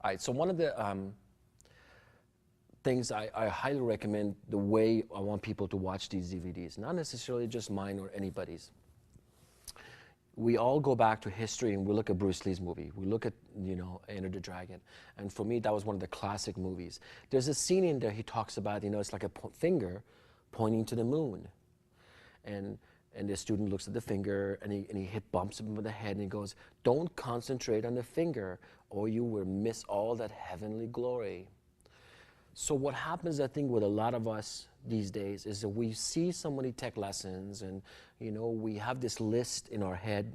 All right, so one of the things I highly recommend, the way I want people to watch these DVDs, not necessarily just mine or anybody's. We all go back to history and we look at Bruce Lee's movie. We look at, Enter the Dragon. And for me, that was one of the classic movies. There's a scene in there he talks about, it's like a finger pointing to the moon. And the student looks at the finger and he bumps him with the head and he goes, "Don't concentrate on the finger or you will miss all that heavenly glory." So what happens, I think, with a lot of us these days is that we see so many tech lessons and, we have this list in our head,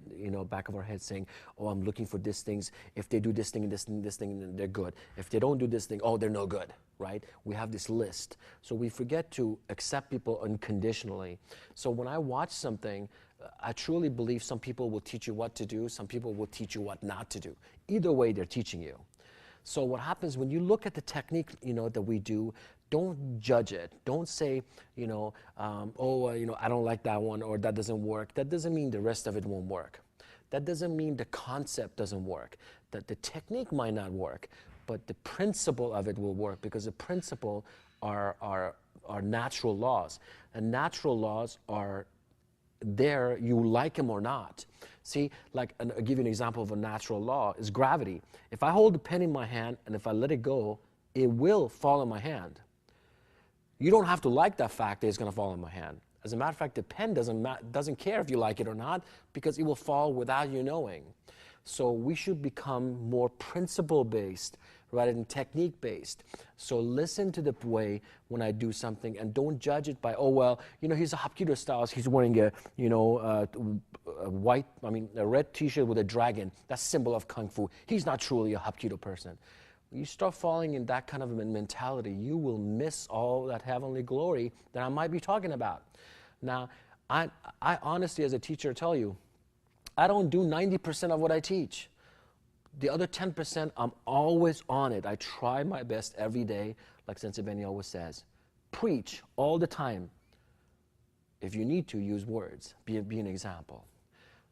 back of our head saying, "Oh, I'm looking for these things. If they do this thing and this thing, this thing, then they're good. If they don't do this thing, oh, they're no good," right? We have this list. So we forget to accept people unconditionally. So when I watch something, I truly believe some people will teach you what to do. Some people will teach you what not to do. Either way, they're teaching you. So what happens when you look at the technique, that we do, don't judge it. Don't say, I don't like that one or that doesn't work. That doesn't mean the rest of it won't work. That doesn't mean the concept doesn't work. That the technique might not work, but the principle of it will work because the principle are natural laws. And natural laws are there, you like them or not. See, I'll give you an example of a natural law, is gravity. If I hold a pen in my hand and if I let it go, it will fall in my hand. You don't have to like that fact that it's going to fall in my hand. As a matter of fact, the pen doesn't care if you like it or not because it will fall without you knowing. So we should become more principle-based rather than technique-based. So listen to the way when I do something and don't judge it by, he's a Hapkido style. He's wearing a red T-shirt with a dragon. That's symbol of Kung Fu. He's not truly a Hapkido person. When you start falling in that kind of a mentality, you will miss all that heavenly glory that I might be talking about. Now, I honestly, as a teacher, tell you, I don't do 90% of what I teach. The other 10%, I'm always on it. I try my best every day, like Sensei Benny always says. Preach all the time. If you need to, use words. Be an example.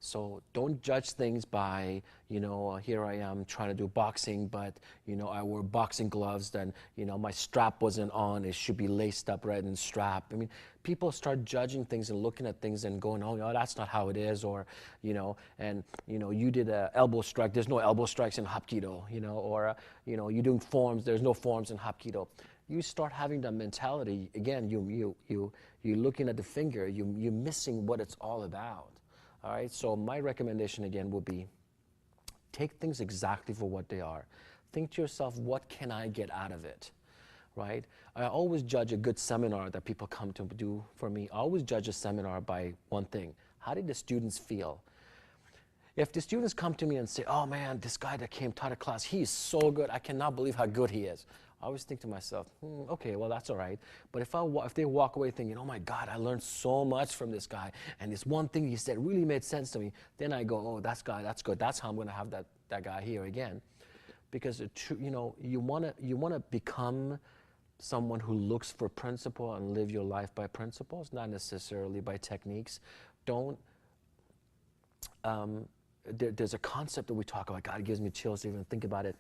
So don't judge things by, here I am trying to do boxing, but, I wore boxing gloves, then, my strap wasn't on. It should be laced up right and strapped. I mean, people start judging things and looking at things and going, oh, that's not how it is, or, you did an elbow strike. There's no elbow strikes in Hapkido, or, you're doing forms. There's no forms in Hapkido. You start having that mentality, again, you're looking at the finger. You're missing what it's all about. All right, so my recommendation again would be take things exactly for what they are. Think to yourself, what can I get out of it, right? I always judge a good seminar that people come to do for me. I always judge a seminar by one thing. How did the students feel? If the students come to me and say, "Oh man, this guy that taught a class, he is so good. I cannot believe how good he is." I always think to myself, okay, well, that's all right. But if they walk away thinking, "Oh my God, I learned so much from this guy, and this one thing he said really made sense to me," then I go, "Oh, that's good. That's how I'm going to have that guy here again." Because you want to become someone who looks for principle and live your life by principles, not necessarily by techniques. There's a concept that we talk about. God, it gives me chills to even think about it.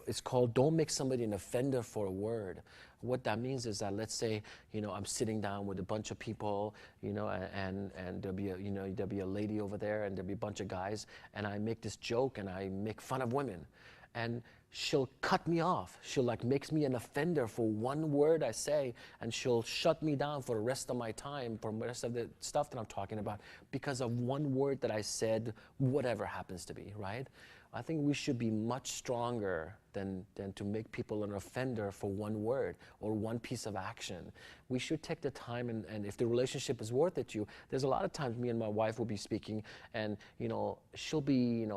It's called don't make somebody an offender for a word. What that means is that, let's say, I'm sitting down with a bunch of people, and there'll be a lady over there and there'll be a bunch of guys, and I make this joke and I make fun of women. And she'll cut me off. She'll makes me an offender for one word I say, and she'll shut me down for the rest of my time, for the rest of the stuff that I'm talking about, because of one word that I said, whatever happens to be, right? I think we should be much stronger than to make people an offender for one word or one piece of action. We should take the time, and if the relationship is worth it to you, there's a lot of times me and my wife will be speaking, and she'll be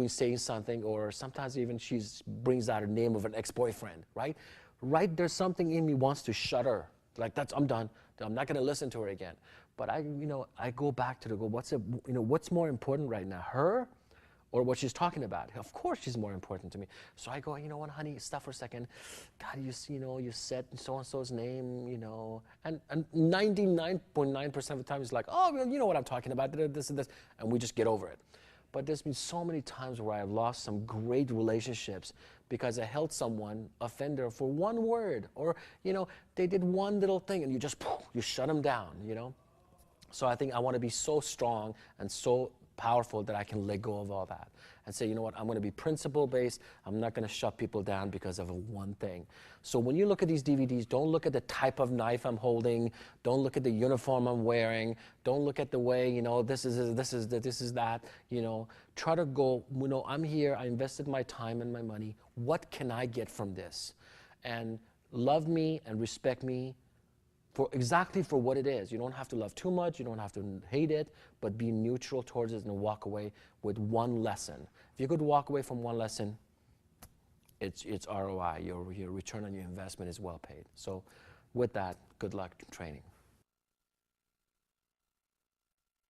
saying something, or sometimes even she brings out a name of an ex-boyfriend, right? Right, there's something in me wants to shut her. I'm done. I'm not going to listen to her again. But I go back to what's more important right now, her or what she's talking about? Of course she's more important to me. So I go, what, honey, stop for a second. God, you said so-and-so's name, and 99.9% of the time it's like, oh, you know what I'm talking about, this and this, and we just get over it. but there's been so many times where I've lost some great relationships because I held someone, offender, for one word, or, you know, they did one little thing and you just, you shut them down, you know. So I think I want to be so strong and so powerful that I can let go of all that and say, you know what, I'm going to be principle-based. I'm not going to shut people down because of one thing. So when you look at these DVDs, don't look at the type of knife I'm holding. Don't look at the uniform I'm wearing. Don't look at the way, you know, this is that, you know. Try to go, you know, I'm here. I invested my time and my money. What can I get from this? And love me and respect me for exactly for what it is. You don't have to love too much, you don't have to hate it, but be neutral towards it and walk away with one lesson. If you could walk away from one lesson, it's ROI. Your return on your investment is well paid. So with that, good luck training.